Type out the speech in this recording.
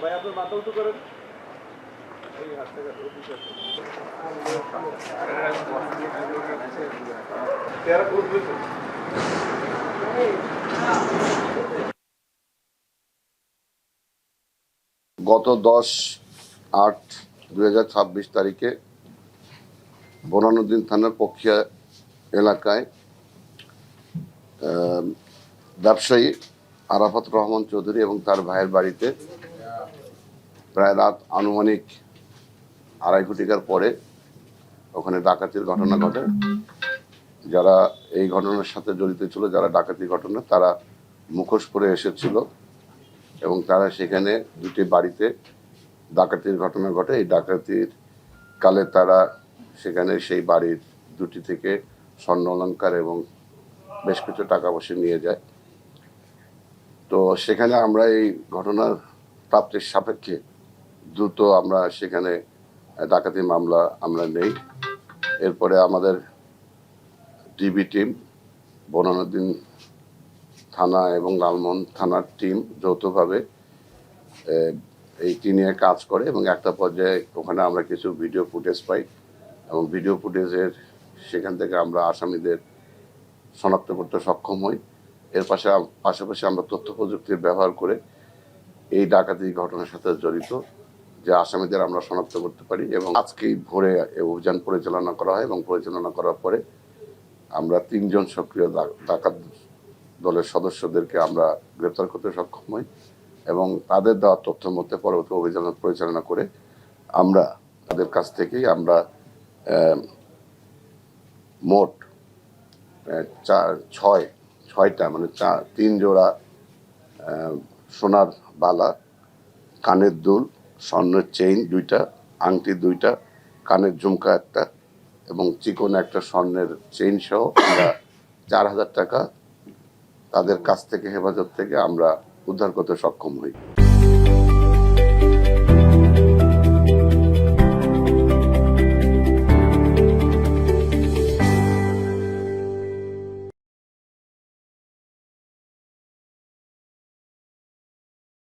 ভাই আপনার মাথা উঁচু করেন। এই হাত থেকে অফিস আছে। তেরা ক্লোজ হয়েছে। গত 10/8/2026 তারিখে বোরহানুদ্দিন থানার পক্ষিয়া এলাকায় ব্যবসায়ী আরাফাত রহমান চৌধুরী এবং তার ভাইয়ের বাড়িতে প্রায় রাত আনুমানিক 2:30 ঘটিকার পরে ওখানে ডাকাতির ঘটনা ঘটে। যারা এই ঘটনার সাথে জড়িত ছিল, যারা ডাকাতি ঘটনা, তারা মুখোশ পরে এসেছিল এবং তারা সেখানে দুটি বাড়িতে ডাকাতির ঘটনা ঘটে। এই ডাকাতির কালে তারা সেখানে সেই বাড়ির দুটি থেকে স্বর্ণ অলংকার এবং বেশ কিছু টাকা পয়সা নিয়ে যায়। তো সেখানে আমরা এই ঘটনার প্রাপ্তির সাপেক্ষে দ্রুত আমরা সেখানে ডাকাতি মামলা আমরা নেই। এরপরে আমাদের ডিবি টিম, বোরহানুদ্দিন থানা এবং লালমোহন থানার টিম যৌথভাবে এইটি নিয়ে কাজ করে এবং একটা পর্যায়ে ওখানে আমরা কিছু ভিডিও ফুটেজ পাই এবং ভিডিও ফুটেজের সেখান থেকে আমরা আসামিদের শনাক্ত করতে সক্ষম হই। এর পাশাপাশি আমরা তথ্য প্রযুক্তির ব্যবহার করে এই ডাকাতি ঘটনার সাথে জড়িত যে আসামিদের আমরা শনাক্ত করতে পারি এবং আজকেই ভোরে অভিযান পরিচালনা করা হয় এবং পরিচালনা করার পরে আমরা 3 জন সক্রিয় ডাকাত দলের সদস্যদেরকে আমরা গ্রেপ্তার করতে সক্ষম হই এবং তাদের দেওয়া তথ্য মধ্যে পরবর্তী অভিযান পরিচালনা করে আমরা তাদের কাছ থেকেই আমরা মোট 6টা মানে 3 জোড়া সোনার বালা, কানের দুল, স্বর্ণের চেইন 2টা, আংটি 2টা, কানের ঝুমকা 1টা এবং চিকন একটা স্বর্ণের চেইন সহ আমরা 4,000 টাকা তাদের কাছ থেকে হেফাজত থেকে আমরা উদ্ধার করতে সক্ষম হই।